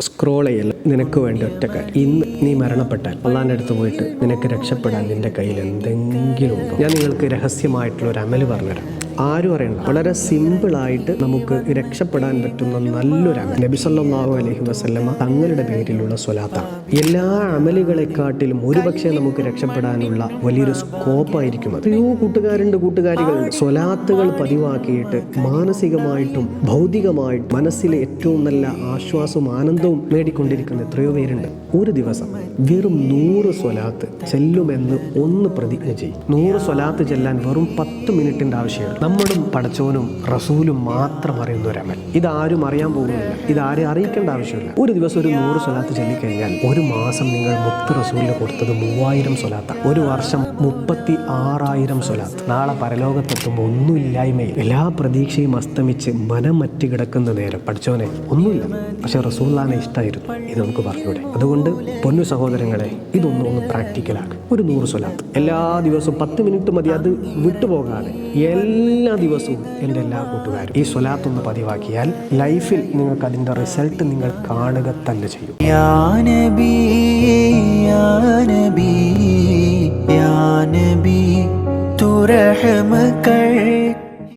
Scroll ചെയ്യല്ല. നിനക്ക് വേണ്ടി ഒറ്റ കാര്യം, ഇന്ന് നീ മരണപ്പെട്ടാൽ അള്ളാൻ്റെ അടുത്ത് പോയിട്ട് നിനക്ക് രക്ഷപ്പെടാൻ നിന്റെ കയ്യിൽ എന്തെങ്കിലും ഉണ്ടോ? ഞാൻ നിങ്ങൾക്ക് രഹസ്യമായിട്ടുള്ള ഒരു അമല് പറഞ്ഞുതരാം. ആരും അറിയണ്ട, വളരെ സിമ്പിളായിട്ട് നമുക്ക് രക്ഷപ്പെടാൻ പറ്റുന്ന നല്ലൊരു അമൽ. നബി സല്ലല്ലാഹു അലൈഹി വസല്ലമ തങ്ങളുടെ പേരിലുള്ള സ്വലാത്താണ്. എല്ലാ അമലുകളെക്കാട്ടിലും ഒരുപക്ഷെ നമുക്ക് രക്ഷപ്പെടാനുള്ള വലിയൊരു സ്കോപ്പായിരിക്കും അത്. എത്രയോ കൂട്ടുകാരികളുണ്ട് സ്വലാത്തുകൾ പതിവാക്കിയിട്ട് മാനസികമായിട്ടും ഭൗതികമായിട്ടും മനസ്സിലെ ഏറ്റവും നല്ല ആശ്വാസവും ആനന്ദവും നേടിക്കൊണ്ടിരിക്കുന്ന എത്രയോ പേരുണ്ട്. ഒരു ദിവസം വെറും 100 സ്വലാത്ത് ചെല്ലുമെന്ന് ഒന്ന് പ്രതിജ്ഞ ചെയ്യും. 100 സ്വലാത്ത് ചെല്ലാൻ വെറും 10 മിനിറ്റിന്റെ ആവശ്യമുള്ളൂ. നമ്മളും പടച്ചോനും റസൂലും മാത്രം അറിയുന്ന ഒരു അമൽ. ഇതാരും അറിയാൻ പോകുന്നില്ല, ഇതാരും അറിയിക്കേണ്ട ആവശ്യമില്ല. ഒരു ദിവസം ഒരു 100 സ്വലാത്ത് ചൊല്ലിക്കഴിഞ്ഞാൽ ഒരു മാസം നിങ്ങൾ മുത്ത് റസൂലിന് കൊടുത്തത് 3000 സ്വലാത്താണ്. ഒരു വർഷം 36,000 സ്വലാത്ത്. നാളെ പരലോകത്തെത്തുമ്പോൾ ഒന്നുമില്ലായ്മയിൽ എല്ലാ പ്രതീക്ഷയും അസ്തമിച്ച് മനം മറ്റ് കിടക്കുന്ന നേരം പഠിച്ചോനെ ഒന്നുമില്ല, പക്ഷെ റസൂലുള്ളാഹിനെ ഇഷ്ടമായിരുന്നു. ഇത് നമുക്ക് പറഞ്ഞൂടെ? അതുകൊണ്ട് പൊന്നു സഹോദരങ്ങളെ, ഇതൊന്നും പ്രാക്ടിക്കലാക്കുക. ഒരു 100 സ്വലാത്ത് എല്ലാ ദിവസവും 10 മിനിറ്റ് മതി. അത് വിട്ടുപോകാതെ എല്ലാ ദിവസവും എൻ്റെ എല്ലാ കൂട്ടുകാരും ഈ സ്വലാത്തൊന്ന് പതിവാക്കിയാൽ ലൈഫിൽ നിങ്ങൾക്ക് അതിൻ്റെ റിസൾട്ട് നിങ്ങൾ കാണുക തന്നെ ചെയ്യും. യാ നബി യാ